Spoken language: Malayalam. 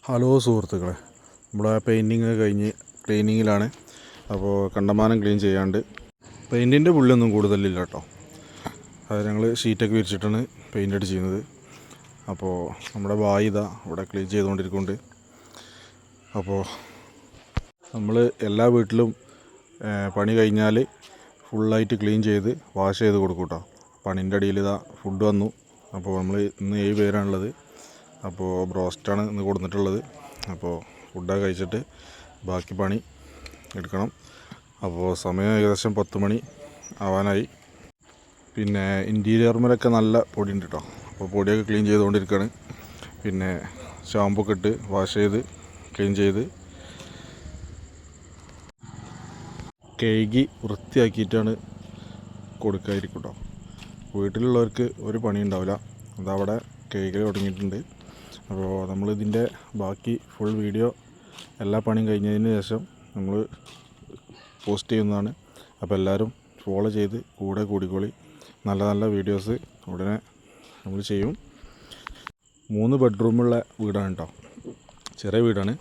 ഹലോ സുഹൃത്തുക്കളെ, നമ്മുടെ പെയിൻറ്റിങ് കഴിഞ്ഞ് ക്ലീനിങ്ങിലാണ്. അപ്പോൾ കണ്ടമാനം ക്ലീൻ ചെയ്യാണ്ട്. പെയിൻറ്റിൻ്റെ പുള്ളിയൊന്നും കൂടുതലില്ല കേട്ടോ. അത് ഞങ്ങൾ ഷീറ്റൊക്കെ വിരിച്ചിട്ടാണ് പെയിൻ്റ് അടി ചെയ്യുന്നത്. അപ്പോൾ നമ്മുടെ വായ് ഇതാ ഇവിടെ ക്ലീൻ ചെയ്തുകൊണ്ടിരിക്കുന്നുണ്ട്. അപ്പോൾ നമ്മൾ എല്ലാ വീട്ടിലും പണി കഴിഞ്ഞാൽ ഫുള്ളായിട്ട് ക്ലീൻ ചെയ്ത് വാഷ് ചെയ്ത് കൊടുക്കും കേട്ടോ. പണീൻ്റെ അടിയിൽ ഇതാ ഫുഡ് വന്നു. അപ്പോൾ നമ്മൾ ഇന്ന് 7 പേരാണുള്ളത്. അപ്പോൾ ബ്രോസ്റ്റാണ് ഇന്ന് കൊടുത്തിട്ടുള്ളത്. അപ്പോൾ ഫുഡൊക്കെ കഴിച്ചിട്ട് ബാക്കി പണി എടുക്കണം. അപ്പോൾ സമയം ഏകദേശം 10 മണി ആവാനായി. പിന്നെ ഇൻറ്റീരിയർമേലൊക്കെ നല്ല പൊടിയുണ്ട് കേട്ടോ. അപ്പോൾ പൊടിയൊക്കെ ക്ലീൻ ചെയ്തുകൊണ്ടിരിക്കുകയാണ്. പിന്നെ ഷാമ്പൊക്കെ ഇട്ട് വാഷ് ചെയ്ത് ക്ലീൻ ചെയ്ത് കഴുകി വൃത്തിയാക്കിയിട്ടാണ് കൊടുക്കാതിരിക്കും കേട്ടോ. വീട്ടിലുള്ളവർക്ക് ഒരു പണി ഉണ്ടാവില്ല. അതവിടെ കഴുകൽ തുടങ്ങിയിട്ടുണ്ട്. അപ്പോൾ നമ്മളിതിൻ്റെ ബാക്കി ഫുൾ വീഡിയോ എല്ലാ പണിയും കഴിഞ്ഞതിന് ശേഷം നമ്മൾ പോസ്റ്റ് ചെയ്യുന്നതാണ്. അപ്പോൾ എല്ലാവരും ഫോളോ ചെയ്ത് കൂടെ കൂടിക്കോളി. നല്ല നല്ല വീഡിയോസ് ഉടനെ നമ്മൾ ചെയ്യും. 3 ബെഡ്റൂമുള്ള വീടാണ് കേട്ടോ. ചെറിയ വീടാണ്.